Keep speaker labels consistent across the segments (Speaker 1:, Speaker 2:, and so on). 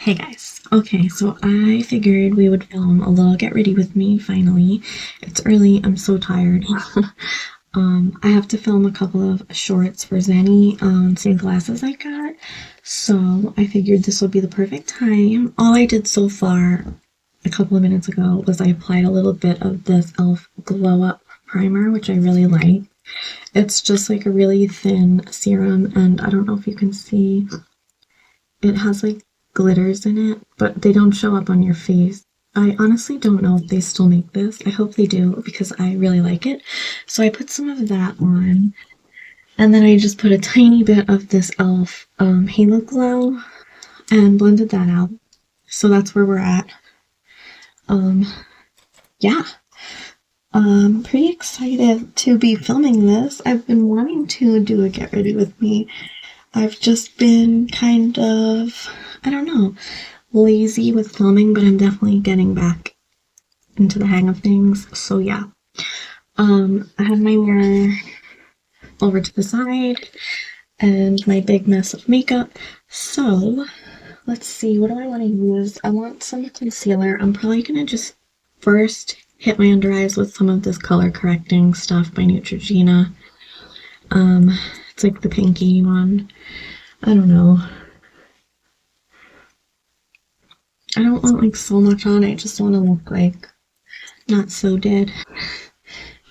Speaker 1: Hey guys. Okay, so I figured we would film a little get ready with me finally. It's early, I'm so tired. I have to film a couple of shorts for Zenny on some glasses I got. So I figured this would be the perfect time. All I did so far a couple of minutes ago was I applied a little bit of this e.l.f. Glow Up Primer, which I really like. It's just like a really thin serum, and I don't know if you can see, it has like glitters in it, but they don't show up on your face. I honestly don't know if they still make this. I hope they do because I really like it. So I put some of that on, and then I just put a tiny bit of this e.l.f. Halo Glow and blended that out. So that's where we're at. Um, yeah. I'm pretty excited to be filming this. I've been wanting to do a get ready with me. I've just been kind of, I don't know, lazy with filming, but I'm definitely getting back into the hang of things. So yeah. I have my mirror over to the side and my big mess of makeup. So let's see, what do I want to use? I want some concealer. I'm probably gonna just first hit my under eyes with some of this color correcting stuff by Neutrogena. It's like the pinky one. I don't know. I don't want like so much on. I just want to look like not so dead.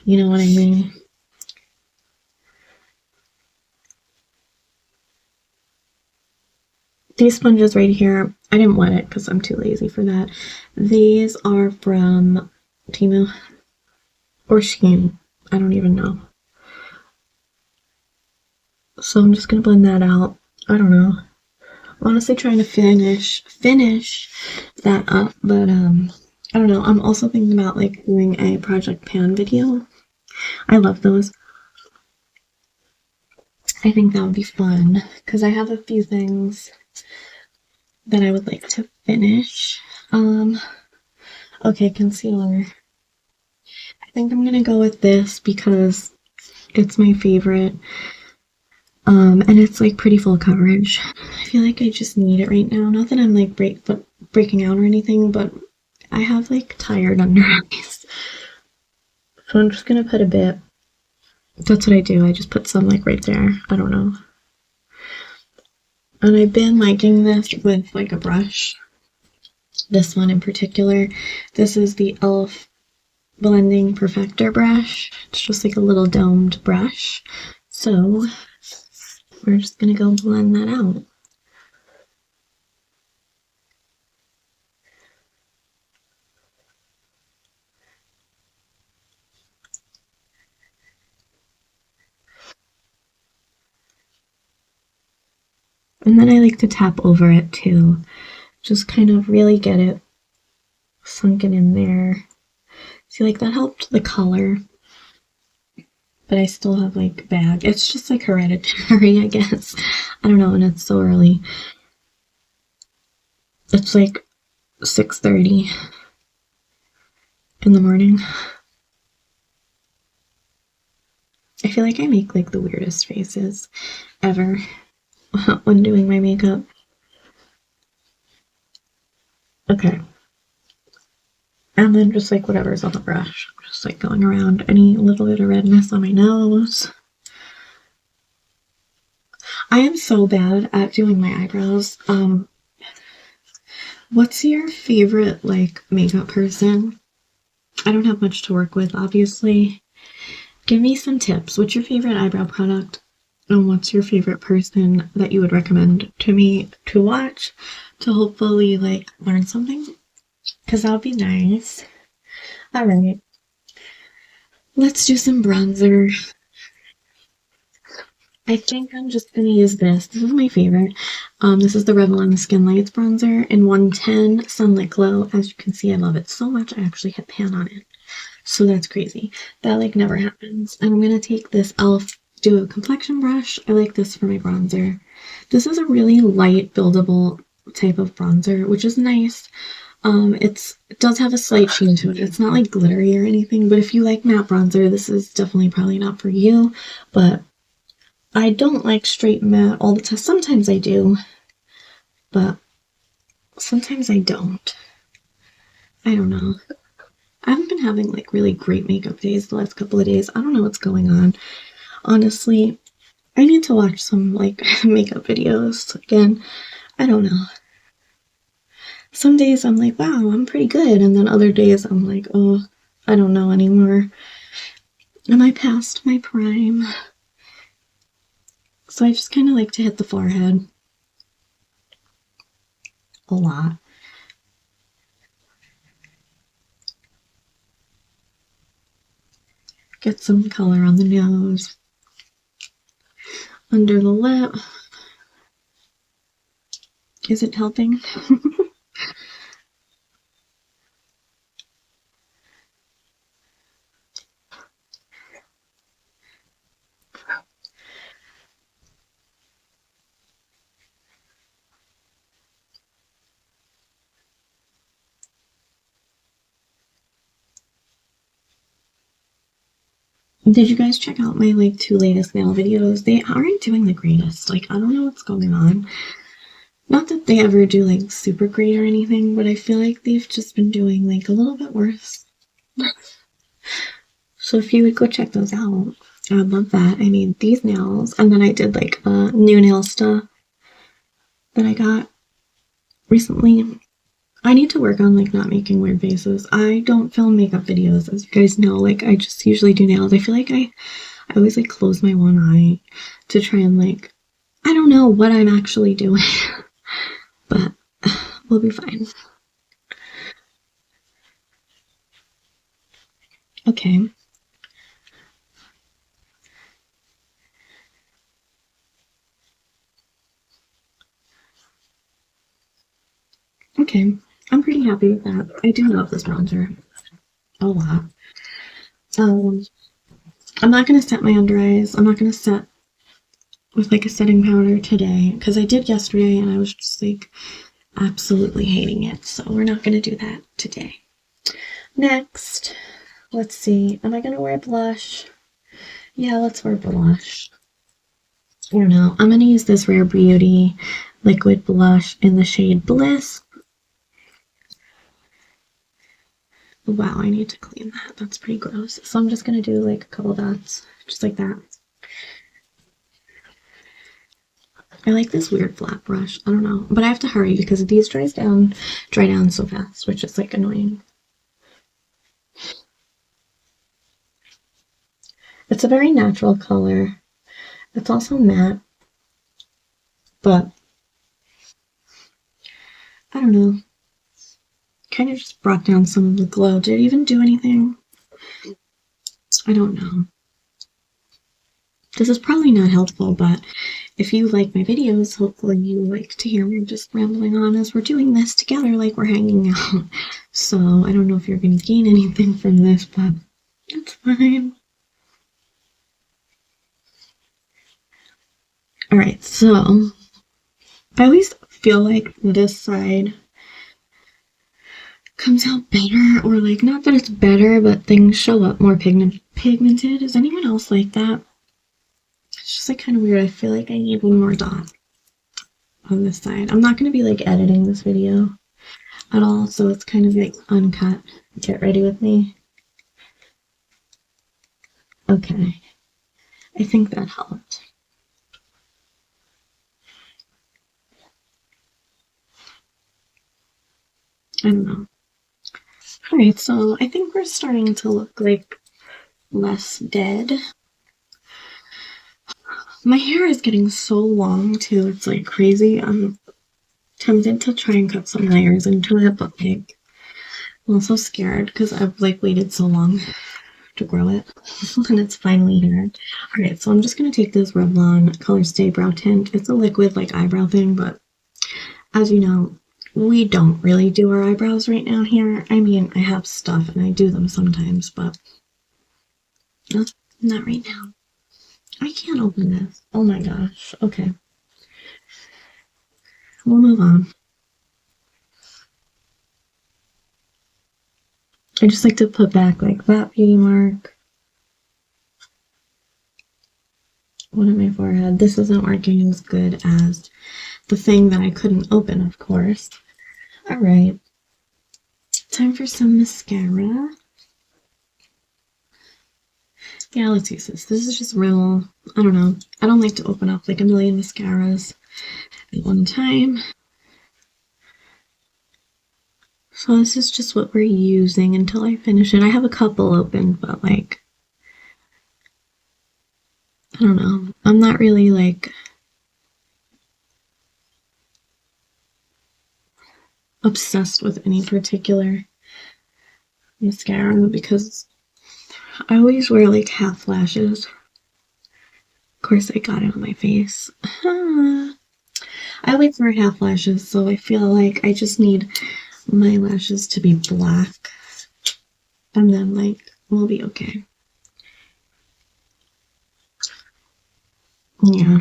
Speaker 1: You know what I mean? These sponges right here, I didn't wet it because I'm too lazy for that. These are from Temu or Shein. I don't even know. So I'm just gonna blend that out. I don't know. I'm honestly trying to finish that up, but I don't know. I'm also thinking about like doing a Project Pan video. I love those. I think that would be fun because I have a few things that I would like to finish. Okay, concealer. I think I'm gonna go with this because it's my favorite. And it's like pretty full coverage. I feel like I just need it right now. Not that I'm like breaking out or anything, but I have like tired under eyes. So I'm just gonna put a bit. That's what I do. I just put some like right there. I don't know. And I've been liking this with like a brush. This one in particular. This is the e.l.f. Blending Perfector brush. It's just like a little domed brush. So we're just gonna go blend that out. And then I like to tap over it too. Just kind of really get it sunken in there. See, like that helped the color. But I still have like bag. It's just like hereditary, I guess. I don't know, and it's so early. It's like 6:30 in the morning. I feel like I make like the weirdest faces ever when doing my makeup. Okay. And then just like whatever's on the brush. Just like going around any little bit of redness on my nose. I am so bad at doing my eyebrows. What's your favorite like makeup person? I don't have much to work with, obviously. Give me some tips. What's your favorite eyebrow product? And what's your favorite person that you would recommend to me to watch to hopefully like learn something? Because that would be nice. Alright. Let's do some bronzer. I think I'm just gonna use this. This is my favorite. This is the Revlon Skin Lights bronzer in 110 Sunlit Glow. As you can see, I love it so much. I actually hit pan on it. So that's crazy. That like never happens. And I'm gonna take this e.l.f. Duo Complexion Brush. I like this for my bronzer. This is a really light, buildable type of bronzer, which is nice. It does have a slight sheen to it. It's not like glittery or anything, but if you like matte bronzer, this is definitely probably not for you. But I don't like straight matte all the time. Sometimes I do, but sometimes I don't. I don't know. I haven't been having like really great makeup days the last couple of days. I don't know what's going on. Honestly, I need to watch some like makeup videos again. I don't know. Some days I'm like, wow, I'm pretty good. And then other days I'm like, oh, I don't know anymore. Am I past my prime? So I just kind of like to hit the forehead a lot. Get some color on the nose, under the lip. Is it helping? Did you guys check out my like 2 latest nail videos? They aren't doing the greatest. Like, I don't know what's going on. Not that they ever do like super great or anything, but I feel like they've just been doing like a little bit worse. So if you would go check those out, I would love that. I made these nails, and then I did like new nail stuff that I got recently. I need to work on like not making weird faces. I don't film makeup videos, as you guys know. Like I just usually do nails. I feel like I always like close my one eye to try and like I don't know what I'm actually doing, but we'll be fine. Okay. Okay. I'm pretty happy with that. I do love this bronzer a lot. Um, I'm not gonna set my under eyes. I'm not gonna set with like a setting powder today because I did yesterday and I was just like absolutely hating it. So we're not gonna do that today. Next, let's see. Am I gonna wear blush? Yeah, let's wear blush. I don't know. I'm gonna use this Rare Beauty liquid blush in the shade Bliss. Wow, I need to clean that. That's pretty gross. So I'm just gonna do like a couple dots, just like that. I like this weird flat brush. I don't know, but I have to hurry because these dry down so fast, which is like annoying. It's a very natural color. It's also matte, but I don't know. Kind of just brought down some of the glow. Did it even do anything? I don't know. This is probably not helpful, but if you like my videos, hopefully you like to hear me just rambling on as we're doing this together, like we're hanging out. So I don't know if you're going to gain anything from this, but that's fine. Alright, so I always feel like this side comes out better, or like not that it's better, but things show up more pigmented. Is anyone else like that? It's just like kind of weird. I feel like I need one more dot on this side. I'm not going to be like editing this video at all, so it's kind of like uncut. Get ready with me. Okay, I think that helped. I don't know. Alright, so I think we're starting to look like less dead. My hair is getting so long too, it's like crazy. I'm tempted to try and cut some layers into it, but like I'm also scared because I've like waited so long to grow it and it's finally here. Alright, so I'm just gonna take this Revlon Color Stay Brow Tint. It's a liquid like eyebrow thing, but as you know, we don't really do our eyebrows right now here. I mean, I have stuff and I do them sometimes, but not right now. I can't open this. Oh my gosh. Okay. We'll move on. I just like to put back like that beauty mark. One on my forehead. This isn't working as good as the thing that I couldn't open, of course. All right, time for some mascara. Yeah, let's use this. This is just real, I don't know. I don't like to open up like a million mascaras at one time. So this is just what we're using until I finish it. I have a couple open, but like, I don't know. I'm not really like obsessed with any particular mascara because I always wear like half lashes. Of course, I got it on my face. I always wear half lashes, so I feel like I just need my lashes to be black, and then like we'll be okay. Yeah.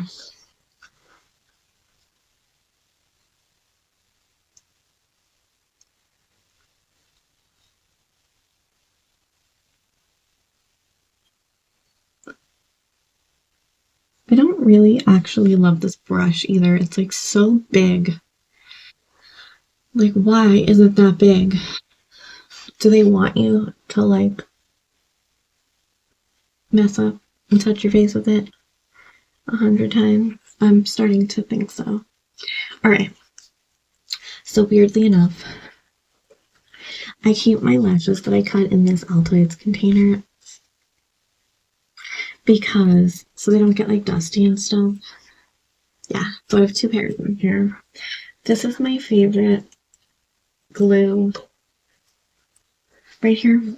Speaker 1: I don't really actually love this brush either. It's like so big. Like, why is it that big? Do they want you to like mess up and touch your face with it 100 times? I'm starting to think so. Alright, so weirdly enough, I keep my lashes that I cut in this Altoids container because so they don't get like dusty and stuff. Yeah, so I have two pairs in here. This is my favorite glue right here.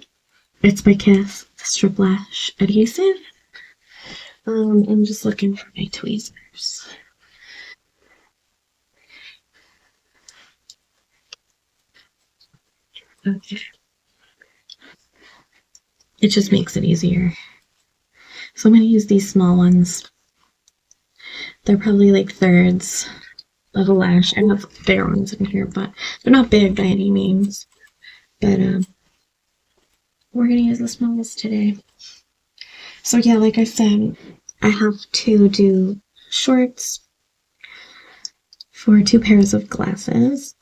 Speaker 1: It's by Kiss, the Strip Lash Adhesive. I'm just looking for my tweezers. Okay. It just makes it easier. So I'm going to use these small ones. They're probably like thirds of a lash. I have bigger ones in here, but they're not big by any means. But we're going to use the smallest today. So yeah, like I said, I have to do shorts for two pairs of glasses.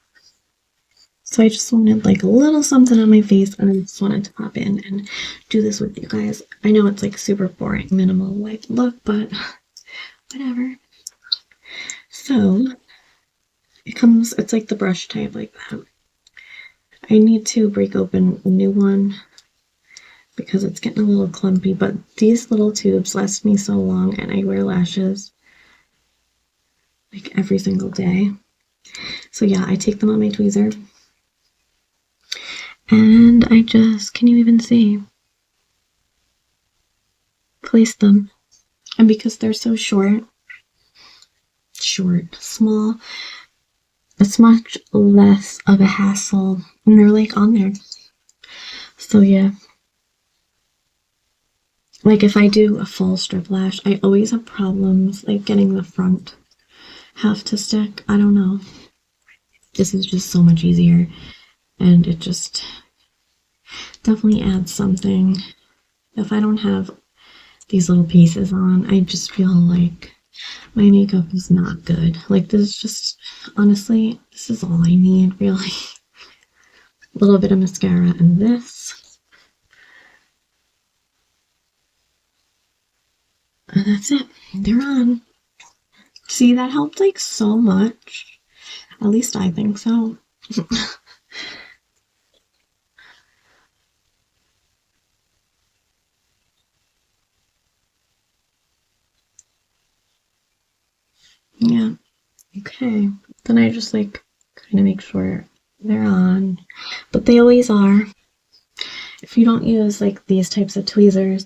Speaker 1: So I just wanted like a little something on my face, and I just wanted to pop in and do this with you guys. I know it's like super boring, minimal like look, but whatever. So it's like the brush type like that. I need to break open a new one because it's getting a little clumpy, but these little tubes last me so long, and I wear lashes like every single day. So yeah, I take them on my tweezer and I just, can you even see? Place them. And because they're so small, it's much less of a hassle, and they're like on there. So yeah, like if I do a full strip lash, I always have problems like getting the front half to stick. I don't know. This is just so much easier, and it just definitely adds something. If I don't have these little pieces on, I just feel like my makeup is not good. Like this is just, honestly, this is all I need really. A little bit of mascara and this. And that's it. They're on. See, that helped like so much. At least I think so. Yeah. Okay. Then I just like kind of make sure they're on. But they always are. If you don't use like these types of tweezers,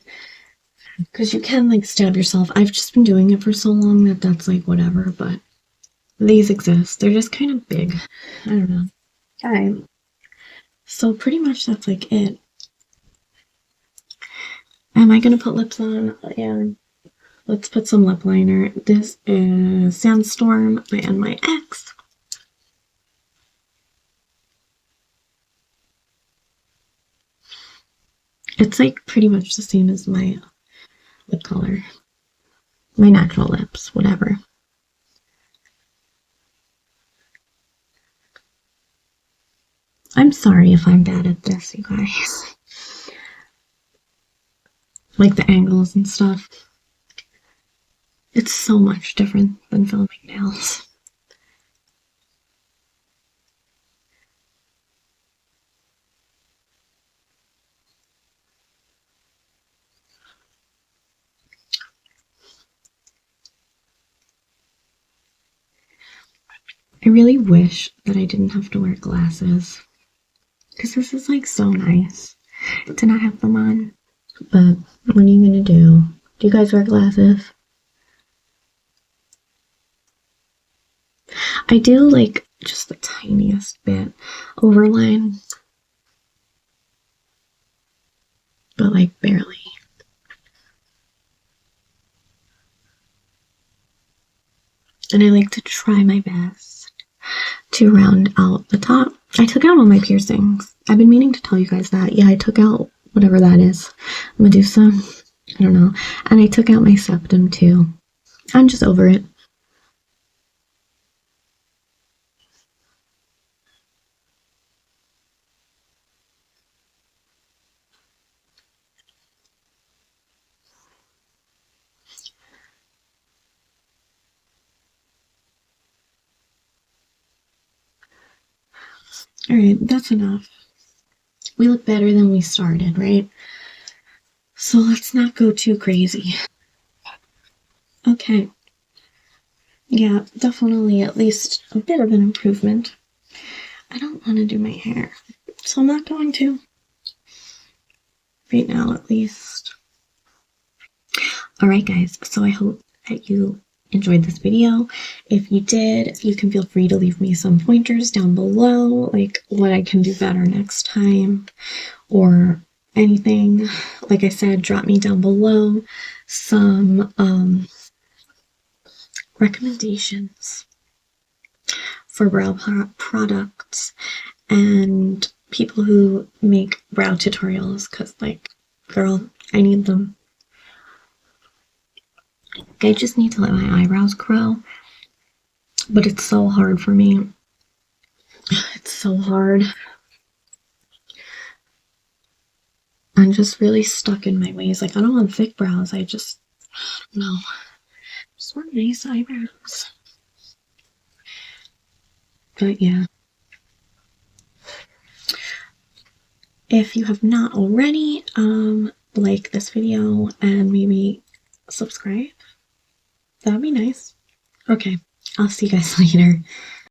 Speaker 1: because you can like stab yourself. I've just been doing it for so long that that's like whatever, but these exist. They're just kind of big. I don't know. Okay. So pretty much that's like it. Am I gonna put lips on? Yeah. Let's put some lip liner. This is Sandstorm by NYX. It's like pretty much the same as my lip color. My natural lips, whatever. I'm sorry if I'm bad at this, you guys. Like the angles and stuff. It's so much different than filming nails. I really wish that I didn't have to wear glasses. Because this is like so nice to not have them on. But what are you gonna do? Do you guys wear glasses? I do like just the tiniest bit overline, but like barely. And I like to try my best to round out the top. I took out all my piercings. I've been meaning to tell you guys that. Yeah, I took out whatever that is. Medusa. I don't know. And I took out my septum too. I'm just over it. Alright, that's enough. We look better than we started, right? So let's not go too crazy. Okay. Yeah, definitely at least a bit of an improvement. I don't want to do my hair, so I'm not going to. Right now, at least. Alright guys, so I hope that you enjoyed this video. If you did, you can feel free to leave me some pointers down below, like what I can do better next time, or anything. Like I said, drop me down below some recommendations for brow products and people who make brow tutorials, because like, girl, I need them. I just need to let my eyebrows grow, but it's so hard for me. It's so hard. I'm just really stuck in my ways. Like, I don't want thick brows. I just, no. Just want nice eyebrows. But yeah. If you have not already, like this video and maybe subscribe. That'd be nice. Okay. I'll see you guys later.